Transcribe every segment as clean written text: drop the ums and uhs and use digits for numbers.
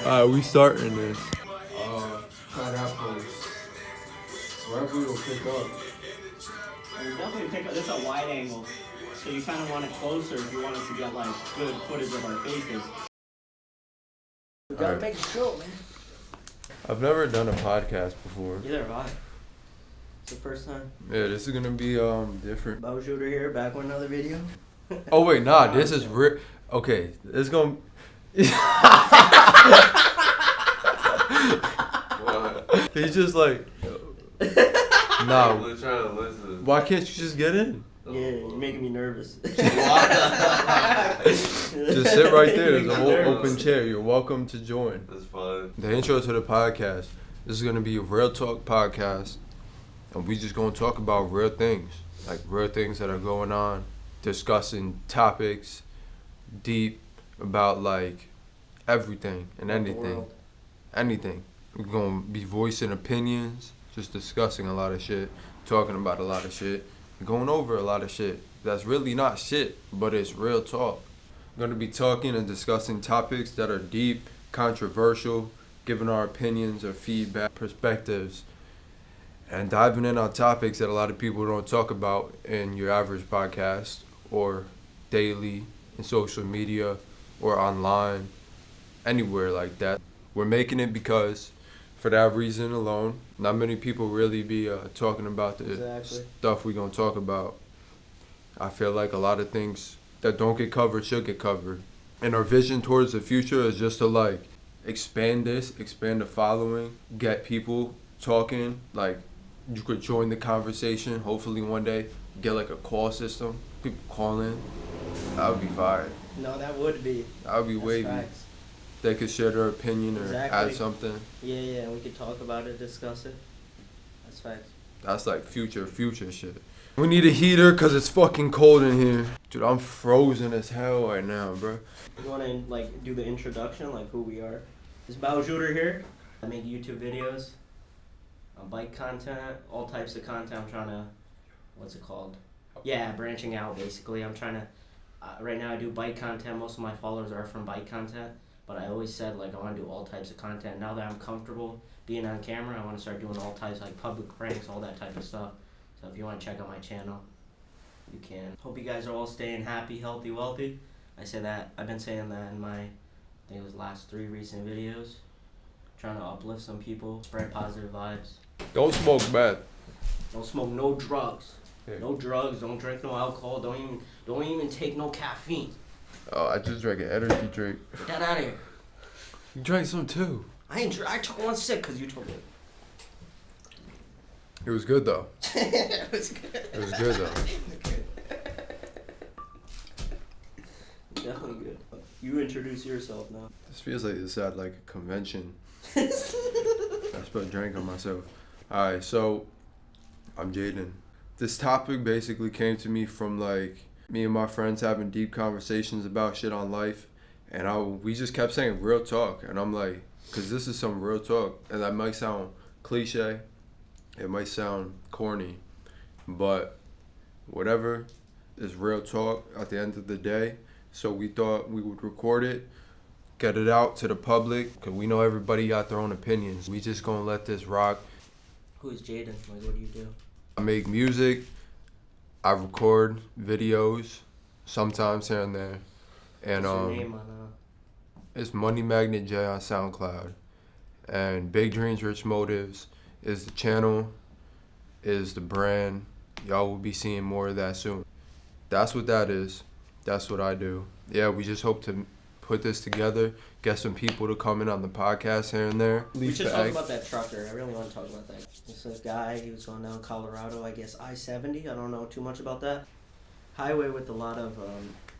We starting this. Try that post. Wherever it'll pick up. It'll definitely pick up. This is a wide angle. So you kind of want it closer if you want us to get like good footage of our faces. We gotta make a show, man. I've never done a podcast before. Neither have I. It's the first time. Yeah, this is gonna be different. Bow Shooter here, back with another video. Oh wait, nah, this is real. Okay, it's gonna. He's just like, nah. I'm trying to listen. Why can't you just get in? Yeah, you're making me nervous. Just sit right there. There's a whole open chair. You're welcome to join. That's fine. The intro to the podcast. This is gonna be a RealTalk Podcast, and we just gonna talk about real things, like real things that are going on, discussing topics, deep about like everything and anything, anything. We're gonna be voicing opinions, just discussing a lot of shit, talking about a lot of shit, going over a lot of shit that's really not shit, but it's real talk. We're gonna be talking and discussing topics that are deep, controversial, giving our opinions or feedback, perspectives, and diving in on topics that a lot of people don't talk about in your average podcast or daily in social media or online, anywhere like that. We're making it because, for that reason alone, not many people really be talking about the stuff we're going to talk about. I feel like a lot of things that don't get covered should get covered. And our vision towards the future is just to like expand the following, get people talking. Like you could join the conversation, hopefully one day, get like a call system, people call in. That would be fire. No, that would be. That would be wavy. Facts. They could share their opinion or add something. Yeah, we could talk about it, discuss it. That's facts. That's like future shit. We need a heater because it's fucking cold in here. Dude, I'm frozen as hell right now, bro. You want to like do the introduction, like who we are? This Bow Shooter here. I make YouTube videos, bike content, all types of content. I'm trying to, what's it called? Yeah, branching out basically. I'm trying to, right now I do bike content. Most of my followers are from bike content. But I always said, like, I want to do all types of content. Now that I'm comfortable being on camera, I want to start doing all types, like public pranks, all that type of stuff. So if you want to check out my channel, you can. Hope you guys are all staying happy, healthy, wealthy. I say that. I've been saying that in my, I think it was last 3 recent videos. Trying to uplift some people, spread positive vibes. Don't smoke bad. Don't smoke no drugs. Yeah. No drugs. Don't drink no alcohol. Don't even take no caffeine. Oh, I just drank an energy drink. Get that out of here. You drank some too. I took one sip because you told me. It was good though. It was good. It was good though. Definitely good. You introduce yourself now. This feels like it's at like a convention. I spilled drink on myself. Alright, so I'm Jaden. This topic basically came to me from like me and my friends having deep conversations about shit on life, and we just kept saying real talk, and I'm like, cause this is some real talk, and that might sound cliche, it might sound corny, but whatever is real talk at the end of the day. So we thought we would record it, get it out to the public, cause we know everybody got their own opinions. We just gonna let this rock. Who is Jaden? Like, what do you do? I make music. I record videos, sometimes here and there, and What's your name on it's Money Magnet J on SoundCloud, and Big Dreams Rich Motives is the channel, is the brand. Y'all will be seeing more of that soon. That's what that is. That's what I do. Yeah, we just hope to put this together, get some people to come in on the podcast here and there. We should talk about that trucker. I really want to talk about that. This guy, he was going down Colorado, I guess I-70. I don't know too much about that. Highway with a lot of,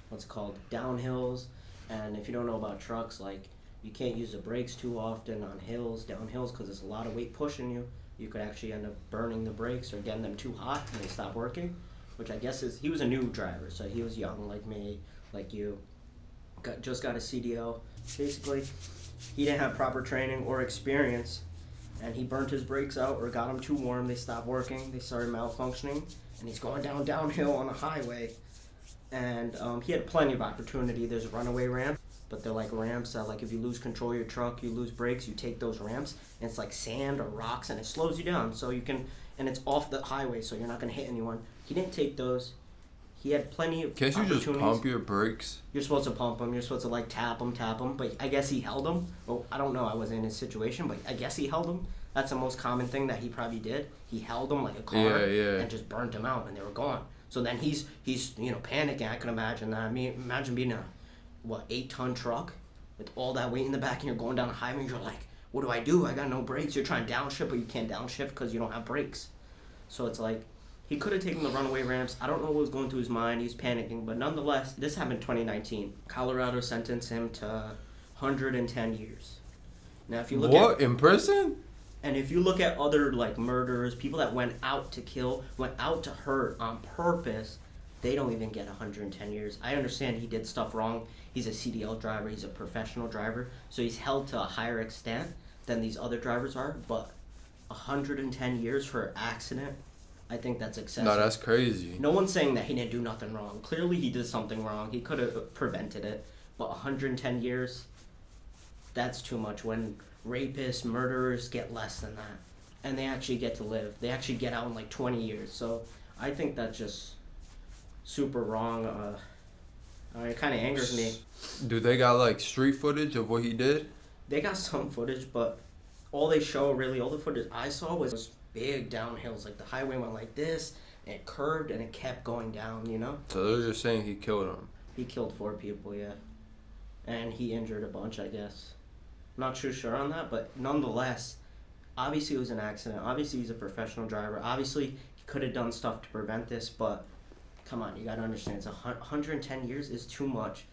what's it called, downhills. And if you don't know about trucks, like, you can't use the brakes too often on downhills, because there's a lot of weight pushing you. You could actually end up burning the brakes or getting them too hot and they stop working, which I guess he was a new driver, so he was young like me, like you. Just got a CDL. Basically, he didn't have proper training or experience, and he burnt his brakes out or got them too warm. They stopped working. They started malfunctioning, and he's going downhill on a highway. And he had plenty of opportunity. There's a runaway ramp. but they're like ramps that, like, if you lose control of your truck, you lose brakes, you take those ramps, and it's like sand or rocks, and it slows you down, so you can, and it's off the highway, so you're not going to hit anyone. He didn't take those. He had plenty of Can't you opportunities. just pump your brakes? You're supposed to pump them. You're supposed to, like, tap them, but I guess he held them. Well, I don't know. I wasn't in his situation, but I guess he held them. That's the most common thing that he probably did. He held them like a car and just burnt them out, and they were gone. So then he's panicking. I can imagine that. I mean, imagine being a 8-ton truck with all that weight in the back, and you're going down a highway, and you're like, what do? I got no brakes. You're trying to downshift, but you can't downshift because you don't have brakes. So it's like, he could have taken the runaway ramps. I don't know what was going through his mind. He's panicking, but nonetheless, this happened in 2019. Colorado sentenced him to 110 years. Now, if you look in prison? And if you look at other, like, murderers, people that went out to kill, went out to hurt on purpose, they don't even get 110 years. I understand he did stuff wrong. He's a CDL driver. He's a professional driver. So he's held to a higher extent than these other drivers are. But 110 years for an accident, I think that's excessive. No, that's crazy. No one's saying that he didn't do nothing wrong. Clearly he did something wrong. He could have prevented it. But 110 years, that's too much. When rapists, murderers get less than that. And they actually get to live. They actually get out in like 20 years. So I think that's just super wrong. It kind of angers me. Do they got like street footage of what he did? They got some footage, but all they show, really, all the footage I saw was big downhills. Like, the highway went like this, and it curved, and it kept going down, you know? So they're just saying he killed him. He killed 4 people, yeah. And he injured a bunch, I guess. I'm not too sure on that, but nonetheless, obviously it was an accident. Obviously he's a professional driver. Obviously he could have done stuff to prevent this, but come on, you got to understand, it's 110 years is too much.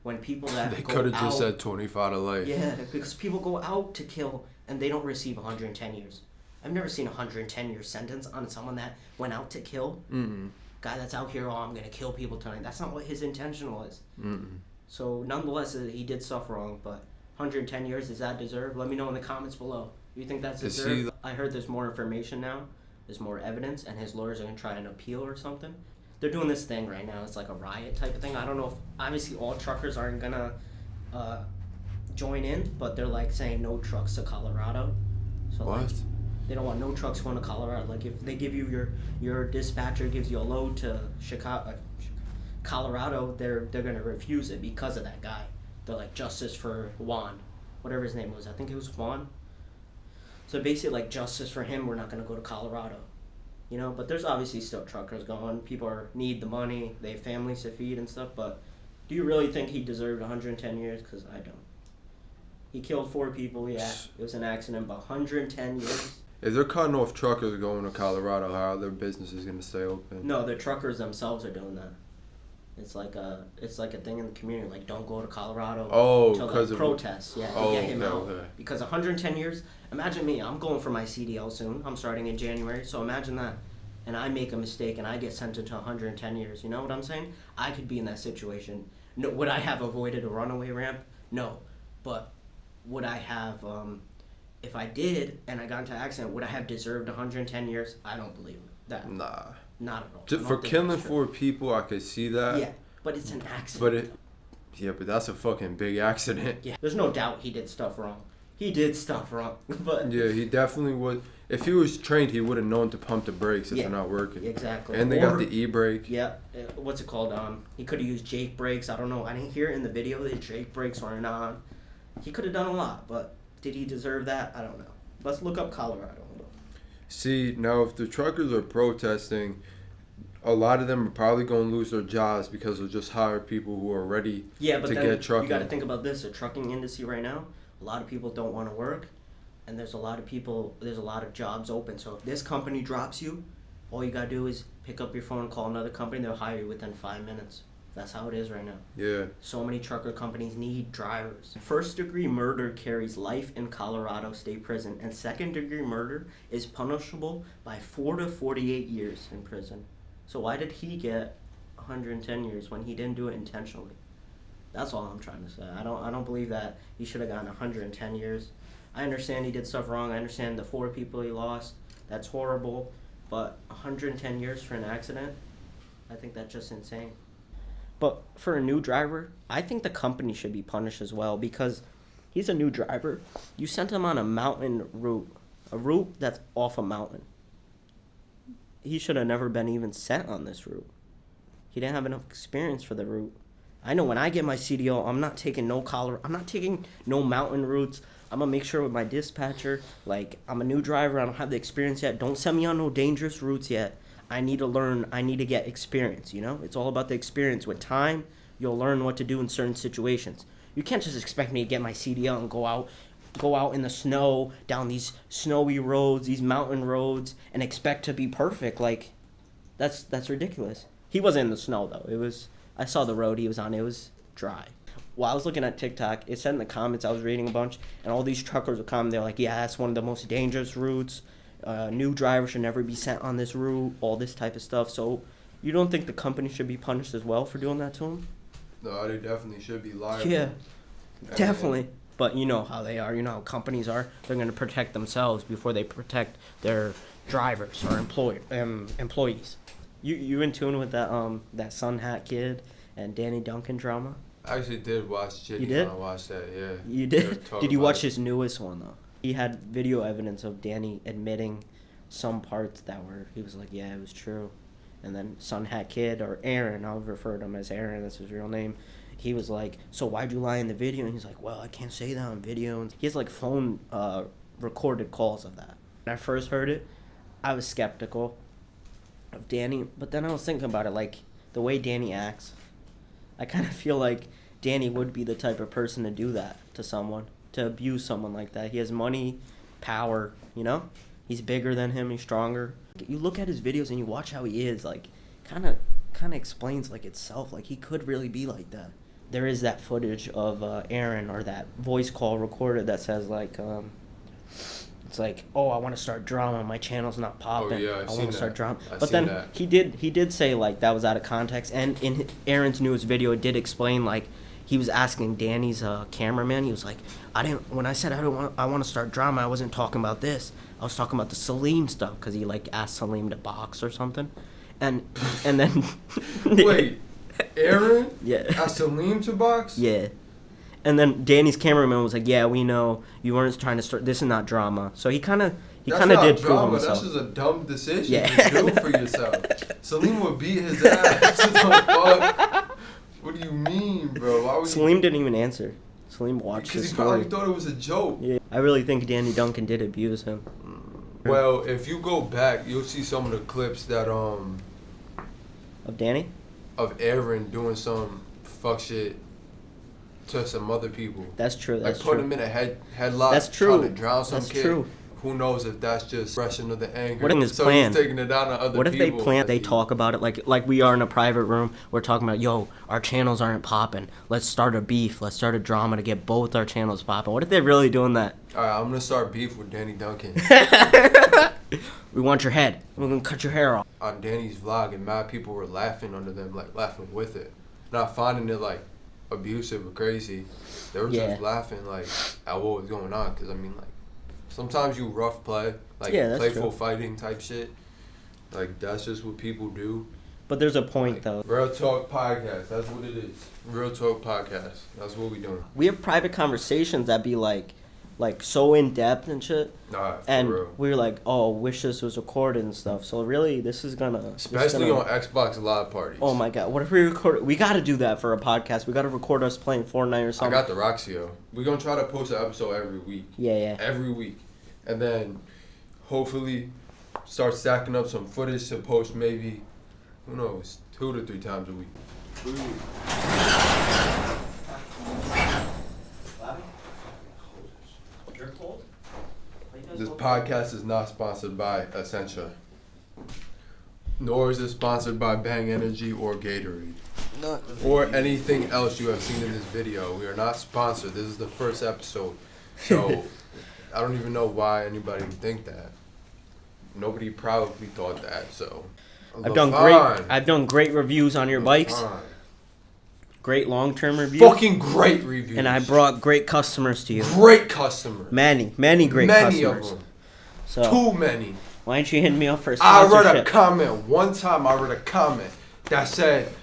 When people that they go could have out, just said 25 to life. Yeah, because people go out to kill and they don't receive 110 years. I've never seen a 110-year sentence on someone that went out to kill. Mm-mm. Guy that's out here, I'm going to kill people tonight. That's not what his intention was. Mm-mm. So nonetheless, he did stuff wrong, but 110 years, is that deserved? Let me know in the comments below. Do you think that's deserved? I heard there's more information now. There's more evidence, and his lawyers are going to try and appeal or something. They're doing this thing right now. It's like a riot type of thing. I don't know if, obviously, all truckers aren't going to join in, but they're like saying no trucks to Colorado. So what? Like, they don't want no trucks going to Colorado. Like, if they give you your dispatcher gives you a load to Colorado, they're going to refuse it because of that guy. They're like, justice for Juan, whatever his name was. I think it was Juan. So basically, like, justice for him, we're not going to go to Colorado. You know, but there's obviously still truckers going. People need the money. They have families to feed and stuff. But do you really think he deserved 110 years? Because I don't. He killed 4 people, yeah. It was an accident, but 110 years? If they're cutting off truckers going to Colorado, how are their businesses going to stay open? No, the truckers themselves are doing that. It's like a thing in the community, like, don't go to Colorado. Oh, because of protests, yeah, to get him out. Okay. Because 110 years, imagine me, I'm going for my CDL soon. I'm starting in January, so imagine that. And I make a mistake and I get sentenced to 110 years. You know what I'm saying? I could be in that situation. No, would I have avoided a runaway ramp? No. But would I have, if I did and I got into an accident, would I have deserved 110 years? I don't believe that. Nah. Not at all. Just for killing 4 people, I could see that. Yeah, but it's an accident. But that's a fucking big accident. Yeah, there's no doubt he did stuff wrong. He did stuff wrong, but yeah, he definitely would. If he was trained, he would have known to pump the brakes if they're not working. Exactly. And they got the e-brake. Yeah, what's it called? He could have used Jake brakes. I don't know. I didn't hear it in the video that Jake brakes weren't on. He could have done a lot, but did he deserve that? I don't know. Let's look up Colorado. See, now if the truckers are protesting, a lot of them are probably going to lose their jobs because they'll just hire people who are ready to get trucking. You got to think about this. The trucking industry right now, a lot of people don't want to work, and there's a lot of jobs open. So if this company drops you, all you got to do is pick up your phone, call another company, they'll hire you within 5 minutes. That's how it is right now. Yeah. So many trucker companies need drivers. First-degree murder carries life in Colorado State Prison, and second-degree murder is punishable by 4 to 48 years in prison. So why did he get 110 years when he didn't do it intentionally? That's all I'm trying to say. I don't believe that he should have gotten 110 years. I understand he did stuff wrong. I understand the 4 people he lost. That's horrible. But 110 years for an accident, I think that's just insane. But for a new driver, I think the company should be punished as well because he's a new driver. You sent him on a mountain route, a route that's off a mountain. He should have never been even sent on this route. He didn't have enough experience for the route. I know when I get my CDL, I'm not taking no I'm not taking no mountain routes. I'm going to make sure with my dispatcher, like, I'm a new driver. I don't have the experience yet. Don't send me on no dangerous routes yet. I need to learn. I need to get experience, you know? It's all about the experience. With time, you'll learn what to do in certain situations. You can't just expect me to get my CDL and go out in the snow, down these snowy roads, these mountain roads, and expect to be perfect. Like, that's ridiculous. He wasn't in the snow, though. I saw the road he was on. It was dry. While I was looking at TikTok, it said in the comments, I was reading a bunch, and all these truckers would comment. They're like, yeah, that's one of the most dangerous routes. New drivers should never be sent on this route, all this type of stuff. So you don't think the company should be punished as well for doing that to him? No, they definitely should be liable. Yeah, definitely. But you know how they are. You know how companies are. They're going to protect themselves before they protect their drivers or employees. You in tune with that Sunhatkid and Danny Duncan drama? I actually did watch Jitty. You did? I watched that, yeah. You did? Did you watch his newest one, though? He had video evidence of Danny admitting some parts he was like, yeah, it was true. And then Sunhatkid, or Aaron, I'll refer to him as Aaron, that's his real name. He was like, so why'd you lie in the video? And he's like, well, I can't say that on video. And he has like phone recorded calls of that. When I first heard it, I was skeptical of Danny, but then I was thinking about it, like the way Danny acts, I kind of feel like Danny would be the type of person to do that to someone, to abuse someone like that. He has money, power, you know? He's bigger than him, he's stronger. You look at his videos and you watch how he is, like, kind of explains, like, itself. Like, he could really be like that. There is that footage of Aaron, or that voice call recorded that says, like, it's like, oh, I want to start drama. My channel's not popping. Oh, yeah, I want to start drama. I've But seen then that. he did say, like, that was out of context. And in Aaron's newest video, it did explain, like, he was asking Danny's cameraman. He was like, when I said I want to start drama, I wasn't talking about this. I was talking about the Salim stuff, because he, like, asked Salim to box or something. And then... Wait, Aaron? Yeah. Asked Salim to box? Yeah. And then Danny's cameraman was like, yeah, we know you weren't trying to start. This is not drama. So he kind of did prove drama. himself. That's just a dumb decision Yeah. to do for yourself. Salim would beat his ass. Fuck. What do you mean, bro? Why would Salim didn't even answer. Salim watched Because his he story. probably thought it was a joke. Yeah. I really think Danny Duncan did abuse him. Well, if you go back, you'll see some of the clips that Of Danny? of Aaron doing some fuck shit to some other people. That's true. Like That's put true. him in a headlock. That's true. Trying to drown some That's kid. true. Who knows if that's just expression of the anger. What if it's so planned? he's taking it out on other people. What if they plant? They talk about it like we are in a private room. We're talking about, yo, our channels aren't popping. Let's start a beef. Let's start a drama to get both our channels popping. What if they're really doing that? All right, I'm gonna start beef with Danny Duncan. We want your head. We're gonna cut your hair off. On Danny's vlog, and mad people were laughing under them, like laughing with it, not finding it like abusive or crazy. They were Yeah. just laughing like at what was going on. Cause I mean, like sometimes you rough play, like Yeah, that's playful true. fighting type shit. Like that's just what people do. But there's a point Like, though. Real Talk Podcast. That's what it is. Real Talk Podcast. That's what we doing. We have private conversations that be like so in depth and shit. Nah, for And real. we're like, oh, wish this was recorded and stuff. So really, this is gonna. Especially on Xbox Live parties. Oh my god! What if we record? We got to do that for a podcast. We got to record us playing Fortnite or I something. got the Roxio. We're gonna try to post an episode every week. Yeah. Every week. And then hopefully start stacking up some footage to post maybe, who knows, 2 to 3 times a week. You're cold? This podcast is not sponsored by Essentia. Nor is it sponsored by Bang Energy or Gatorade. Or anything else you have seen in this video. We are not sponsored. This is the first episode. So I don't even know why anybody would think that. Nobody probably thought that, so. I've done great reviews on your bikes. Fine. Great long-term reviews. Fucking great reviews. And I brought great customers to you. Great customers. Many great Many customers. of them. So Too many. why ain't you hitting me up for a I sponsorship? read a comment. One time I read a comment that said,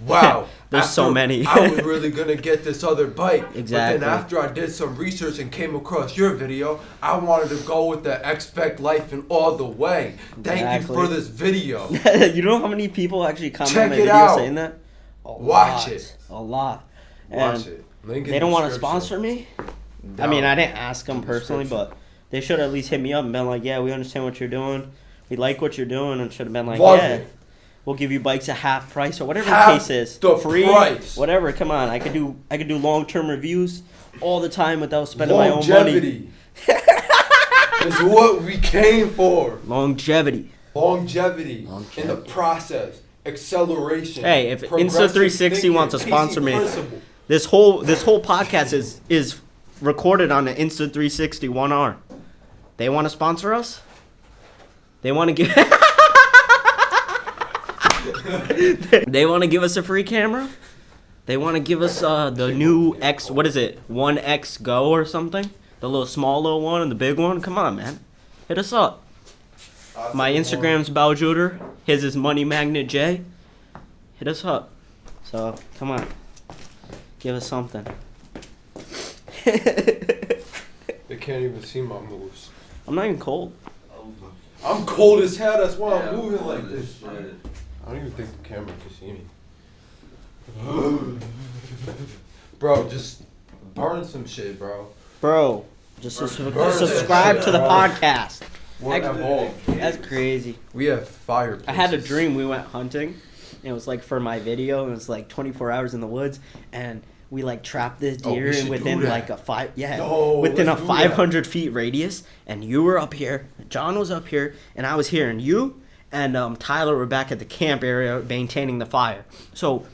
wow, There's so many. I was really gonna get this other bike. Exactly. But then after I did some research and came across your video, I wanted to go with the expect life and all the way. Thank you for this video. You know how many people actually comment on my video out. saying that? Watch it. A lot. Watch it. Link in they don't want to description. sponsor me? No. I mean, I didn't ask them personally, but they should at least hit me up and been like, yeah, we understand what you're doing. We like what you're doing, and should have been like, Love yeah. it. We'll give you bikes at half price or whatever Half the case is. the Free, price. whatever. Come on, I could do long-term reviews all the time without spending my own money. Longevity is what we came for. Longevity. Longevity in the process, acceleration. Hey, if progressive Insta360 thinking, wants to sponsor me, principle. this whole podcast is recorded on the Insta360 1R. They want to sponsor us? They want to give. They want to give us a free camera? They want to give us the new X, what is it, 1X Go or something? The small little one and the big one? Come on, man. Hit us up. My Instagram's Bowjuder. His is Money Magnet J. Hit us up. So, come on. Give us something. They can't even see my moves. I'm not even cold. I'm cold as hell, that's why I'm moving like this. I don't even think the camera can see me. Bro, just burn some shit, bro. Bro, just Burn subscribe that to the shit, podcast. Bro. That's crazy. We have fire. I had a places. dream. We went hunting. It was like for my video. It was like 24 hours in the woods, and we like trapped this Oh, we deer should and within do that. like a Yo, within a let's do 500 feet radius. And you were up here, John was up here, and I was here, and you and Tyler were back at the camp area maintaining the fire. So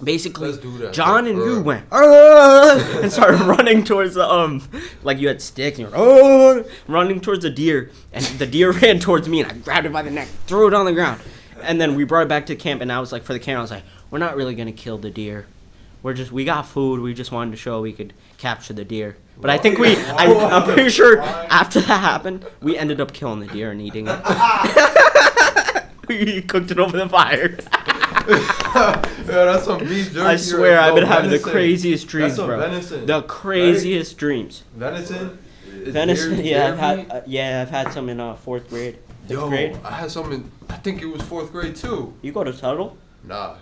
basically, Let's do that. John and you went and started running towards the like you had sticks and you were running towards the deer, and the deer ran towards me, and I grabbed it by the neck, threw it on the ground, and then we brought it back to camp. And I was like, for the camera, I was like, we're not really gonna kill the deer. We got food. We just wanted to show we could capture the deer. But I think I'm pretty sure after that happened, we ended up killing the deer and eating it. We cooked it over the fire. Yeah, that's some beef jerky. I swear, right? I've been No, having the venison. craziest dreams, That's some bro. venison, The craziest dreams. Venison? Is Venison, deer- yeah, deer meat? I've had some in fourth grade. Fifth Yo, grade. I had some in, I think it was 4th grade too. You go to Tuttle? Nah.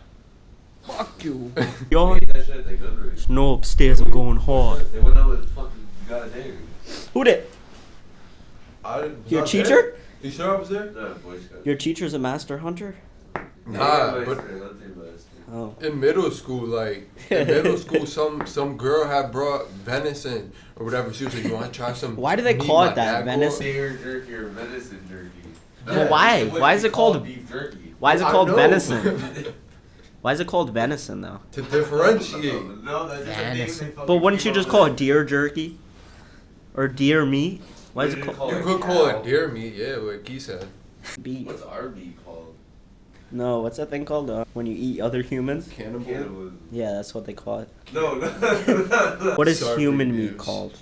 Fuck you. Yo, That shit at the gun range. no upstairs. I'm going hard. They went out with fucking goddamn. Who did? Was Your I teacher? there? You sure I was there? No, Boy Scout. Your teacher's a master hunter? Nah, but Oh. in middle school, some girl had brought venison or whatever. She was like, "You want to try some?" Why do they meat call my it that, dad venison? Deer jerky or venison jerky. Well, why? Why is it called? beef jerky? Why is it I called know. venison? Why is it called venison though? To differentiate. No, that's just a name they Venison. fucking But wouldn't came you just up call with. it deer jerky? Or deer meat? Why is it called You could call it deer meat, yeah, like he said. beef? What's our meat called? No, what's that thing called? When you eat other humans? Cannibal. Cannibalism. Yeah, that's what they call it. No. What is Sorry, human dudes. meat called?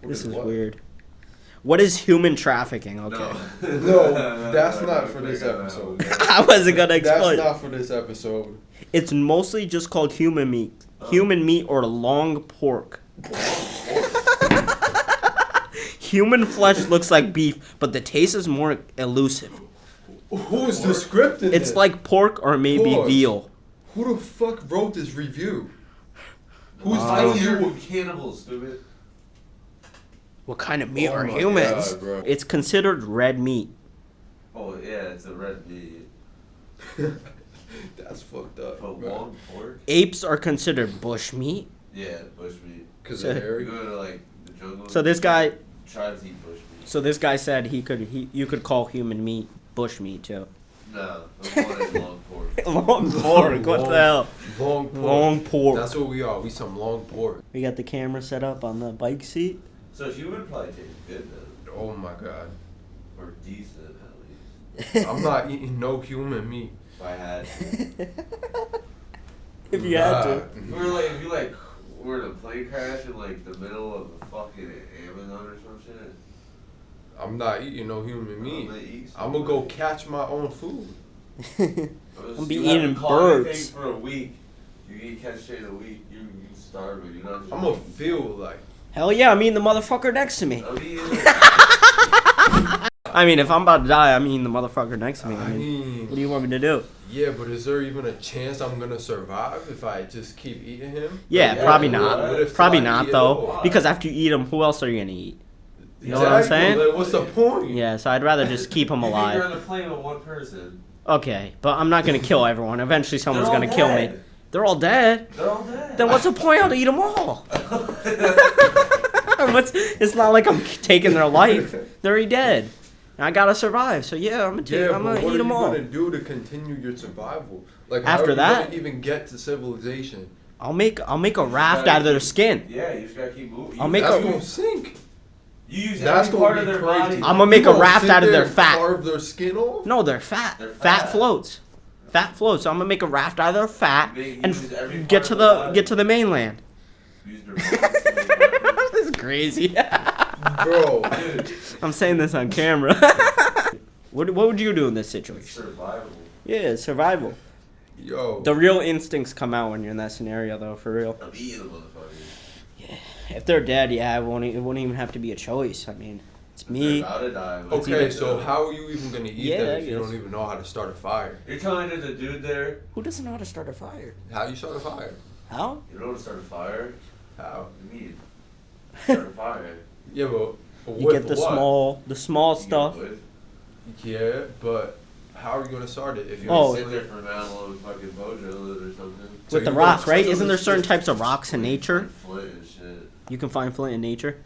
This is what? weird. What is human trafficking? Okay. No, that's not for this episode. I wasn't gonna explain. That's not for this episode. It's mostly just called human meat. Human meat or long pork. Human flesh looks like beef, but the taste is more elusive. Who's the script in It's this? like pork or maybe Pork. veal. Who the fuck wrote this review? Who's I telling you're you? cannibals, stupid. What kind of meat Oh are my humans? God, bro. It's considered red meat. Oh yeah, it's a red meat. That's fucked up. But bro. long pork? Apes are considered bush meat. Yeah, bush meat. Cause So- of You Harry. go to like the jungle. So this guy, Tribes eat bush meat. so this guy said you could call human meat bush meat too. No, the one is long pork. Long pork. What the hell? Long pork. Long pork. That's what we are. We some long pork. We got the camera set up on the bike seat. So human probably tastes good though, Oh my god. or decent at least. I'm not eating no human meat. If I had, If you had to. if you like were in a plane crash in like the middle of a fucking Amazon or some shit. I'm not eating no human meat. I'm gonna eat I'm gonna go catch my own food. I'm be You eating haven't caught anything birds. for a week. You eat catch shit a week. You starving. You're not. I'm gonna feel like. Hell yeah, I'm eating the motherfucker next to me. I'm eating. I mean, if I'm about to die, I'm eating the motherfucker next to me. I mean, What do you want me to do? yeah, but is there even a chance I'm gonna survive if I just keep eating him? Yeah, Yeah, probably what? not. What if Probably I not eat it though, all? because after you eat them, who else are you gonna eat? You know what I'm saying? Like, what's the point? Yeah, so I'd rather just keep them You think alive. you're on a plane with one person. Okay, but I'm not gonna kill everyone. Eventually, someone's They're all gonna kill me. dead. They're all dead. They're all dead. Then what's the point? I'll eat them all. It's not like I'm taking their life. They're already dead. I gotta survive. So yeah, I'm Yeah, gonna but what eat them are you all. gonna do to continue your survival? Like After how are you that? gonna even get to civilization? I'll make a raft out of their skin. Yeah, you just gotta keep moving. I'll make That's a- gonna sink. You use That's every gonna part be of their crazy. body. I'm gonna make You a gonna raft sit out of there their and fat. Carve their skin off? No, they're fat. They're Fat fat. floats. Fat floats. So I'm gonna make a raft out of their fat They and use every part get to of their the body. mainland. Use their body. This is crazy. Bro. Dude, I'm saying this on camera. What would you do in this situation? survival. Yeah, survival. Yo. The real instincts come out when you're in that scenario, though, for real. I'm eating the motherfuckers. If they're dead, yeah, it wouldn't even have to be a choice. I mean, it's They're me. about to die. but Okay, it's so either- how are you even gonna eat Yeah, them I if you guess. don't even know how to start a fire? You're telling me there's a dude there. Who doesn't know how to start a fire? How you start a fire? How? You know how to start a fire? How? You need start a fire. Yeah, but You with get the what? small You get stuff. wood. Yeah, but how are you gonna start it if you Oh. Sit there for an hour and fucking mojo or something. So With the you rocks, want- right? Isn't there certain types of rocks in nature? Flint and shit. You can find flint in nature.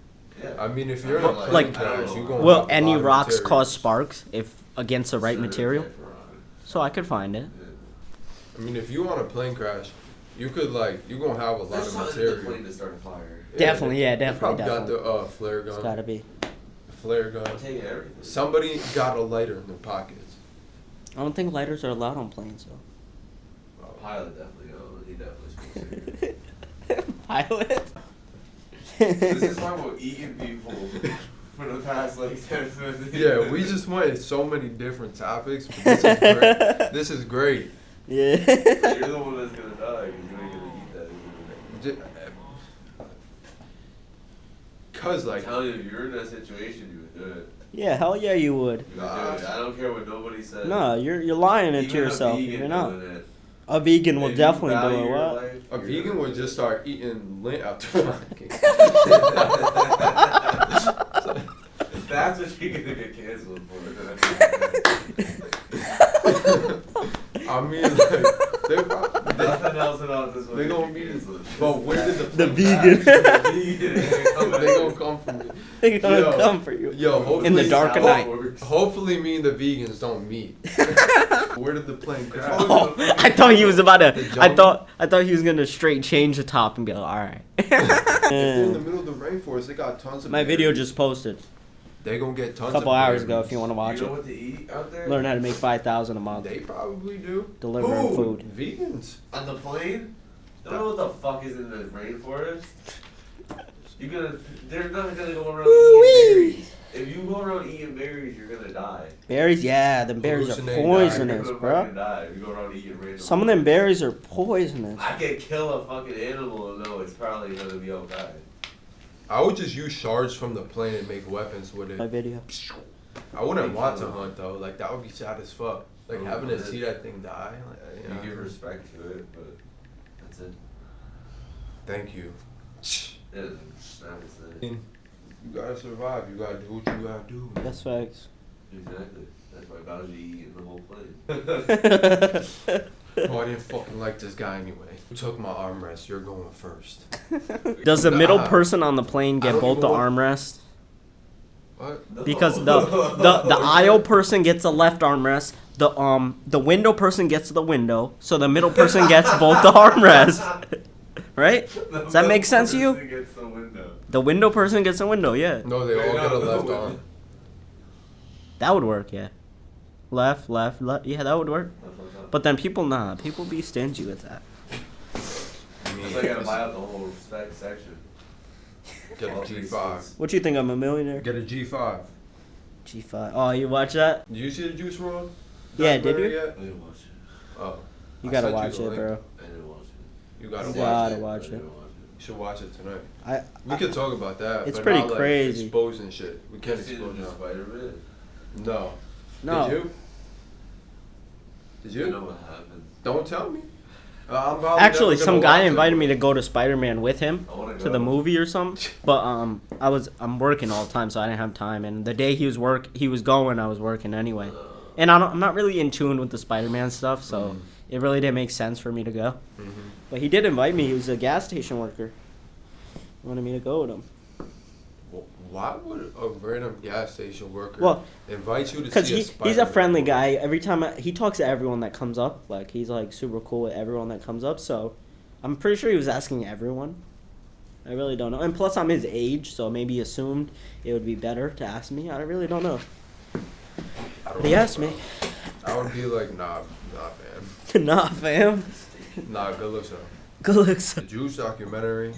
Yeah. I mean, if you're in But, a plane like, crash, you gonna Will have a any lot of rocks materials. cause sparks if against the right Certain material? type of rock. So I could find it. Yeah. I mean, if you on a plane crash, you could you gonna have a lot There's of something in the material. plane to start a fire. Definitely, yeah, they definitely, probably got the flare It's gun. gotta be. Flare gun. I'll tell you everything. Somebody got a lighter in their pockets. I don't think lighters are allowed on planes, though. Pilot definitely knows. He definitely speaks. Pilot. This is talking about eating people for the past like 10 minutes. Yeah, we just went so many different topics. But this is great. This is great. Yeah. You're the one that's gonna die because you ain't gonna eat that. J- Cause I'm like, telling you, if you're in that situation, you would do it. Yeah, hell yeah, you would. You would do it. I don't care what nobody says. No, you're lying it to Even a yourself. vegan You're not. doing it. A vegan will If you definitely do value it. your What? life, a you're vegan gonna would do just it. start eating lint after fucking. That's what you're gonna get canceled for. I mean, like, they're Nothing else about this one. they gonna be. But where did The plane vegan. crash? They They gonna come from. They're gonna Yo. come for you. Yo, hopefully, In the dark of night. Hopefully, me and the vegans don't meet. Where did the plane crash? Oh, I thought he was about to. The I jungle? thought he was gonna straight change the top and be like, all right. If they're in the middle of the rainforest, they got tons of. My video berries. just posted They gonna get tons. a couple of hours ago. berries. If you want to watch You know it, what to eat out there? learn how to make 5,000 a month They probably do. delivering Who? food. Vegans. On the plane? They don't know what the fuck is in the rainforest. They're not gonna go around Ooh-wee. eating berries. If you go around eating berries, you're gonna die. Berries, yeah, them berries are Hallucinate, die. poisonous, You're gonna bro. fucking die if you go around eating random. Some of them berries are poisonous. I could kill a fucking animal and know it's probably gonna be okay. I would just use shards from the plane and make weapons with My it. video. I wouldn't want to hunt though. Like that would be sad as fuck. Like Oh, having to man. see that thing die. Like, you know. You give respect to it, but that's it. Thank you. It is not You gotta survive. You gotta do what you gotta do. That's facts. Exactly. That's why Bowser eating the whole plane. Oh, I didn't fucking like this guy anyway. Who took my armrest? You're going first. Does the middle Nah. person on the plane I get don't both even the want- armrests? What? Because the aisle person gets the left armrest. The window person gets the window. So the middle person gets both the armrests. Right? Does that make sense to you? Gets the window. The window person gets a window, yeah. No, they all get a left No. arm. That would work, yeah. Left. Yeah, that would work. But then people be stingy with that. I mean, That's why I gotta buy out the whole section. get a G5. What you think, I'm a millionaire? Get a G5. G5. Oh, you watch that? Did you see the Juice Wrld? Yeah, did you? Yet? I didn't watch it. Oh. You I gotta sent watch the it, link. bro. I didn't watch it. You gotta You watch gotta it. watch I it. didn't watch You should watch it tonight. We I could talk about that. It's but pretty not, like, crazy. Exposing shit. We it. can't You seen expose the now. Spider-Man? No. No. Did you? Did You you? know what happened? Don't tell me. I'm probably Actually, never some gonna guy watch it. invited me to go to Spider-Man with him I wanna to go. the movie or something. But I'm working all the time, so I didn't have time. And the day he was going, I was working anyway. And I'm not really in tune with the Spider-Man stuff, so it really didn't make sense for me to go. Mhm. But he did invite me. He was a gas station worker. He wanted me to go with him. Why would a random gas station worker Well, invite you to because see a he's Spider-Man a friendly movie? guy. Every time he talks to everyone that comes up, like he's like super cool with everyone that comes up. So I'm pretty sure he was asking everyone. I really don't know. And plus, I'm his age, so maybe he assumed it would be better to ask me. I really don't know. I don't He know, asked bro. me. I would be like, nah, fam. Nah, fam. Nah, good looks though. Good looks. The Juice documentary.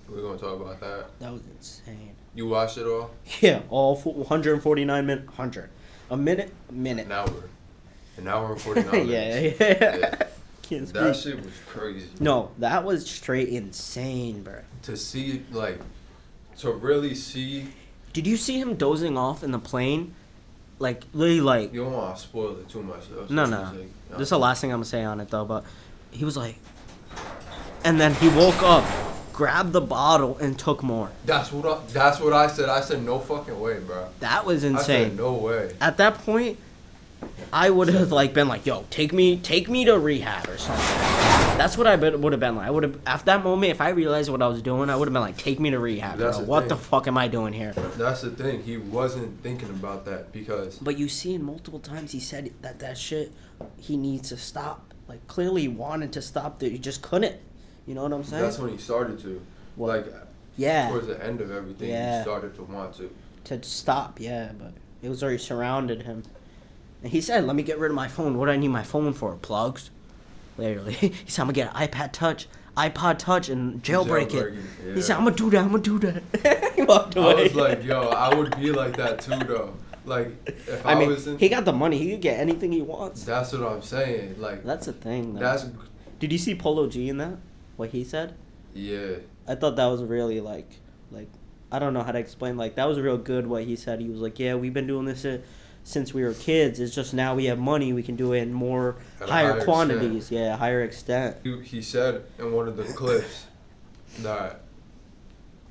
We're gonna talk about that. That was insane. You watched it all? Yeah, all 149 minutes. 100. A minute. An hour and 49 Yeah, minutes. yeah. Can't That speak. shit was crazy. No, that was straight insane, bro. To see, like, to really see, Did you see him dozing off in the plane? Like, literally, like, you don't want to spoil it too much, though. No, So no. it's like, this is the last thing I'm gonna say on it, though, but he was like, and then he woke up, grabbed the bottle, and took more. That's what I said. I said, no fucking way, bro. That was I insane. said, no way. At that point, I would have, like, been like, yo, take me to rehab or something. That's what I would have been like. I would have, after that moment, if I realized what I was doing, I would have been like, take me to rehab, That's bro. the What thing. the fuck am I doing here? That's the thing. He wasn't thinking about that because But you see, in multiple times, he said that shit, he needs to stop. Like, clearly he wanted to stop, that he just couldn't. You know what I'm saying? that's when he started to. What? Like, Yeah. towards the end of everything, Yeah. he started to want to. To stop, yeah, but it was already surrounded him. And he said, let me get rid of my phone. What do I need my phone for? Plugs? Literally. He said, I'm going to get an iPod Touch and jailbreak it. Yeah. He said, I'm going to do that. He walked away. I was like, yo, I would be like that too, though. Like, if I, I mean, was in... he got the money. He could get anything he wants. That's what I'm saying. Like, That's the thing, though. that's... Did you see Polo G in that? What he said? Yeah. I thought that was really, like, I don't know how to explain. Like, that was real good what he said. He was like, yeah, we've been doing this since we were kids. It's just now we have money. We can do it in more At a higher higher quantities. extent. Yeah, higher extent. He said in one of the clips that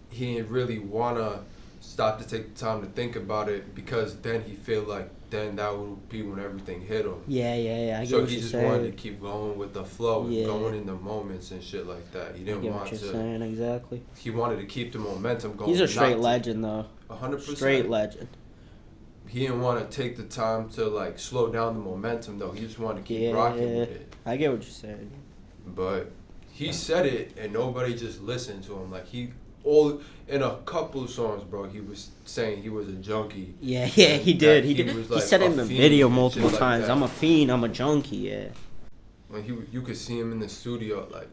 he didn't really want to stop to take the time to think about it because then he feel like then that would be when everything hit him. Yeah. I get So what he you're just saying. wanted to keep going with the flow, Yeah. going in the moments and shit like that. He I didn't get want what you're to. saying, exactly. He wanted to keep the momentum going. He's a straight not to- legend, though. 100%. Straight legend. He didn't want to take the time to like slow down the momentum though. He just wanted to keep rocking with it. I get what you're saying. But he said it and nobody just listened to him. Like in a couple of songs, bro, he was saying he was a junkie. Yeah, he And did. that He did. was, He like, said it a in the fiend video and multiple shit like times. that. I'm a fiend. I'm a junkie. Yeah. When you could see him in the studio, like,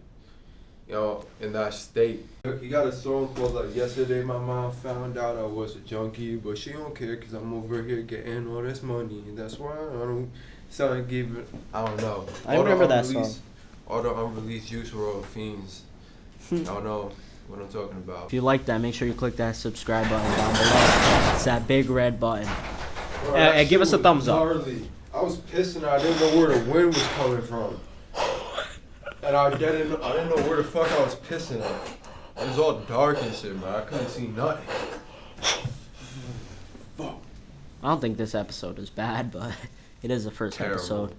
you know, in that state. He got a song called like "Yesterday My Mom Found Out I Was a Junkie, but she don't care 'cause I'm over here getting all this money. That's why I don't sound give it. I don't know. I All the remember that unreleased- song. All the unreleased Juice Wrld fiends. I don't know what I'm talking about. If you like that, make sure you click that subscribe button down below. It's that big red button. Bro, Hey, that give us shit a was thumbs up. gnarly. I was pissing. I didn't know where the wind was coming from, and I didn't know where the fuck I was pissing at. It was all dark and shit, man. I couldn't see nothing. I don't think this episode is bad, but it is the first Terrible. episode.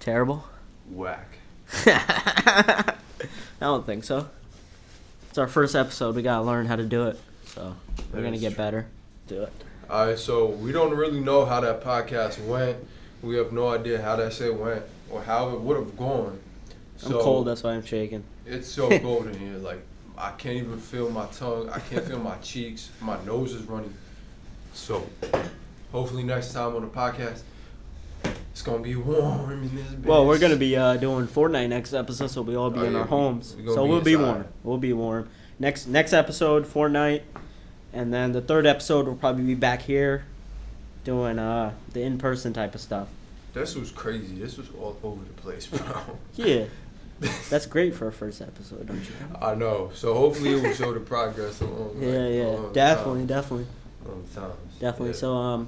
Terrible? Whack. I don't think so. It's our first episode. We gotta learn how to do it. So we're That gonna is get true. better. Do it. Alright, so we don't really know how that podcast went. We have no idea how that shit went or how it would have gone. I'm cold, that's why I'm shaking. It's so cold in here. Like, I can't even feel my tongue. I can't feel my cheeks. My nose is running. So, hopefully next time on the podcast, it's gonna be warm in this bitch. Well, we're gonna be doing Fortnite next episode, so we all be Oh, in yeah, our homes. we gonna So be we'll be inside. warm. We'll be warm. Next episode, Fortnite, and then the third episode will probably be back here, doing the in-person type of stuff. This was crazy. This was all over the place, bro. Yeah. That's great for a first episode, don't you think? I know. So hopefully it will show the progress along. Definitely. Long times. Definitely. Yeah. So,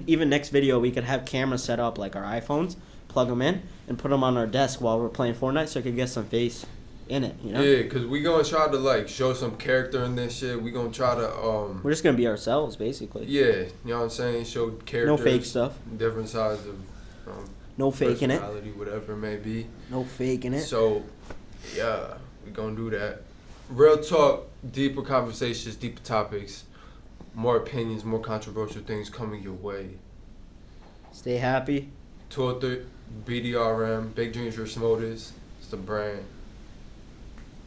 even next video, we could have cameras set up like our iPhones, plug them in, and put them on our desk while we're playing Fortnite, so I could get some face in it. You know? Yeah, cause we gonna try to like show some character in this shit. We gonna try to We're just gonna be ourselves, basically. Yeah, you know what I'm saying. Show characters. No fake stuff. Different sides of. No faking it. Whatever it may be. No faking it. So, yeah, we gonna do that. Real talk, deeper conversations, deeper topics, more opinions, more controversial things coming your way. Stay happy. 203 BDRM, Big Dreams for Smoters. It's the brand.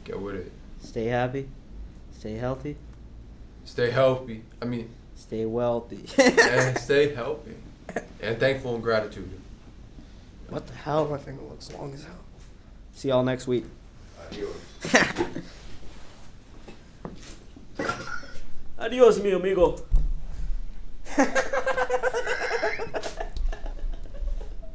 Get with it. Stay happy. Stay healthy. Stay healthy. Stay wealthy. And stay healthy. And thankful and gratitude. What the hell? My finger looks long as hell. See y'all next week. Adios. Adios, mi amigo.